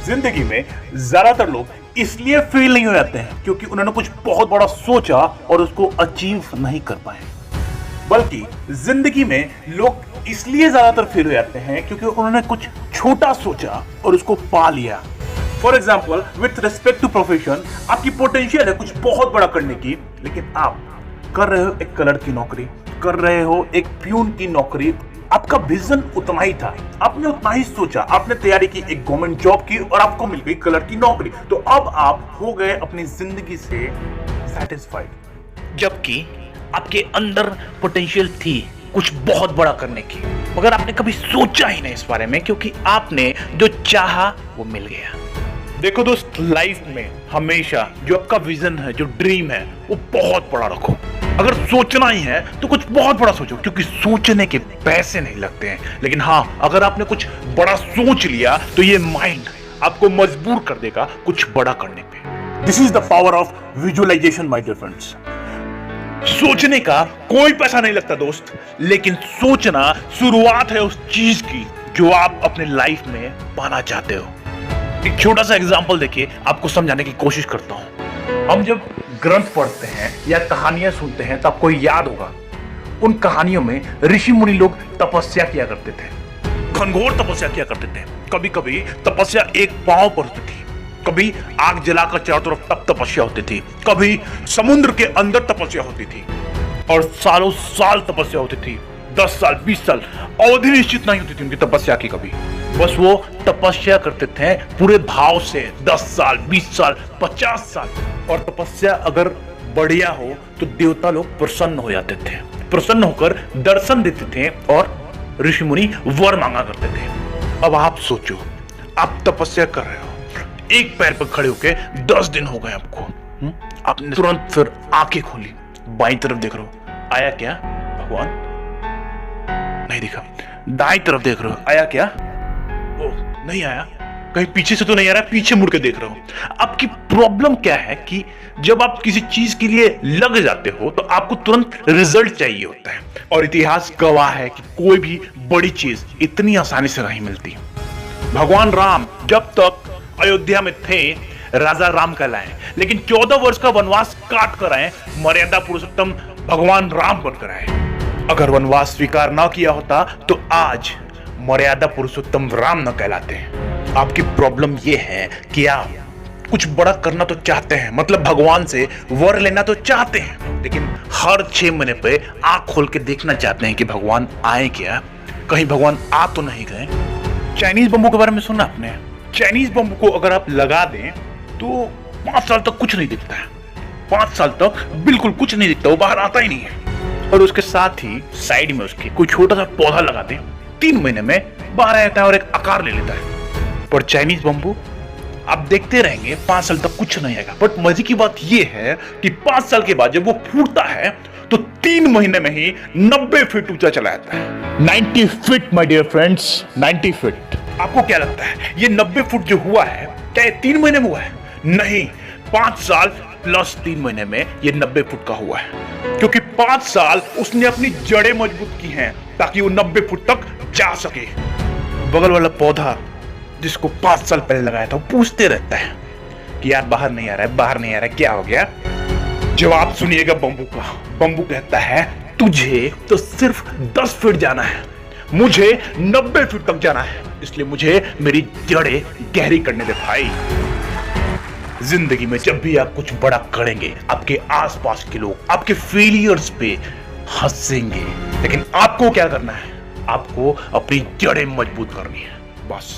जिंदगी में ज्यादातर लोग इसलिए फेल नहीं हो जाते हैं क्योंकि उन्होंने कुछ बहुत बड़ा सोचा और उसको अचीव नहीं कर पाए, बल्कि जिंदगी में लोग इसलिए ज्यादातर फेल हो जाते हैं क्योंकि उन्होंने कुछ छोटा सोचा और उसको पा लिया। For example, with respect to profession, आपकी पोटेंशियल है कुछ बहुत बड़ा करने की, लेकिन आप कर रहे हो एक क्लर्क की नौकरी, कर रहे हो एक प्यून की नौकरी। आपका विजन उतना ही था, आपने उतना ही सोचा, आपने तैयारी की एक गवर्नमेंट जॉब की और आपको मिल गई क्लर्क की नौकरी, तो अब आप हो गए अपनी जिंदगी से सेटिस्फाइड, जबकि आपके अंदर पोटेंशियल थी कुछ बहुत बड़ा करने की, मगर आपने कभी सोचा ही नहीं इस बारे में क्योंकि आपने जो चाहा वो मिल गया। देखो दोस्त, लाइफ में हमेशा जो आपका विजन है, जो ड्रीम है, वो बहुत बड़ा रखो। अगर सोचना ही है तो कुछ बहुत बड़ा सोचो, क्योंकि सोचने के पैसे नहीं लगते हैं। लेकिन हाँ, अगर आपने कुछ बड़ा सोच लिया तो ये माइंड आपको मजबूर कर देगा कुछ बड़ा करने पे। This is the power of visualisation my dear friends. सोचने का कोई पैसा नहीं लगता दोस्त, लेकिन सोचना शुरुआत है उस चीज की जो आप अपने लाइफ में पाना चाहते हो। एक छोटा सा एग्जांपल देखिए, आपको समझाने की कोशिश करता हूं। हम जब ग्रंथ पढ़ते हैं या कहानियां सुनते हैं तो आपको याद होगा, उन कहानियों में ऋषि मुनि लोग तपस्या किया करते थे, घनघोर तपस्या किया करते थे। कभी कभी तपस्या एक पांव पर होती थी, कभी आग जलाकर चारों तरफ तप तपस्या होती थी, कभी समुद्र के अंदर तपस्या होती थी, और सालों साल तपस्या होती थी। 10 साल 20 साल अवधि निश्चित नहीं होती थी उनकी तपस्या की कभी। बस वो तपस्या करते थे पूरे भाव से, 10 साल 20 साल 50 साल। और तपस्या अगर बढ़िया हो तो देवता लोग प्रसन्न हो जाते थे, प्रसन्न होकर दर्शन देते थे और ऋषि मुनि वर मांगा करते थे। अब आप सोचो, आप तपस्या कर रहे हो, एक पैर पर खड़े होके 10 दिन हो गए आपको, आपने तुरंत फिर आंखें खोली, बाईं तरफ देख रहे हो, आया क्या भगवान? नहीं दिखा। दाईं तरफ देख रहे हो, आया क्या? ओह, नहीं आया। कहीं पीछे से तो नहीं आ रहा, पीछे मुड़ के देख रहे हो। आपकी प्रॉब्लम क्या है कि जब आप किसी चीज के लिए लग जाते हो तो आपको तुरंत रिजल्ट चाहिए होता है, और इतिहास गवाह है कि कोई भी बड़ी चीज इतनी आसानी से नहीं मिलती। भगवान राम जब तक अयोध्या में थे राजा राम कहलाए, लेकिन 14 वर्ष का वनवास काट कर आए मर्यादा पुरुषोत्तम भगवान राम बनकर आए। अगर वनवास स्वीकार ना किया होता तो आज मर्यादा पुरुषोत्तम राम न कहलाते। आपकी प्रॉब्लम यह है कि आप कुछ बड़ा करना तो चाहते हैं, मतलब भगवान से वर लेना तो चाहते हैं, लेकिन हर 6 महीने पे आंख खोल के देखना चाहते हैं कि भगवान आए क्या, कहीं भगवान आ तो नहीं गए। चाइनीज बम्बू के बारे में सुना आपने? चाइनीज बम्बू को अगर आप लगा दें तो 5 साल तक कुछ नहीं दिखता है, 5 साल तक बिल्कुल कुछ नहीं दिखता, वो बाहर आता ही नहीं है। और उसके साथ ही साइड में उसके कोई छोटा सा पौधा लगा दें, 3 महीने में बाहर आ जाता है और एक आकार ले लेता है। पर चाइनीज बम्बू आप देखते रहेंगे 5 साल तक कुछ नहीं आएगा। बट मजे की बात यह है कि 5 साल के बाद जब वो फूटता है तो 3 महीने में ही 90 फीट ऊंचा चला जाता है। 90 feet my dear friends, 90 feet. आपको क्या लगता है ये 90 फुट जो हुआ है क्या ये 3 महीने में हुआ है? नहीं, 5 साल प्लस 3 महीने में ये 90 फुट का हुआ है, क्योंकि 5 साल उसने अपनी जड़ें मजबूत की हैं ताकि वो 90 फुट तक जा सके। बगल वाला पौधा जिसको 5 साल पहले लगाया था वो पूछते रहता है कि यार बाहर नहीं आ रहा है, बाहर नहीं आ रहा है, क्या हो गया? जवाब सुनिएगा बम्बू का। बम्बू कहता है तुझे तो सिर्फ 10 फीट जाना है, मुझे 90 फीट तक जाना है, इसलिए मुझे मेरी जड़ें गहरी करने दे भाई। जिंदगी में जब भी आप कुछ बड़ा करेंगे आपके आसपास के लोग आपके फेलियर्स पे हंसेंगे, लेकिन आपको क्या करना है? आपको अपनी जड़ें मजबूत करनी है, बस।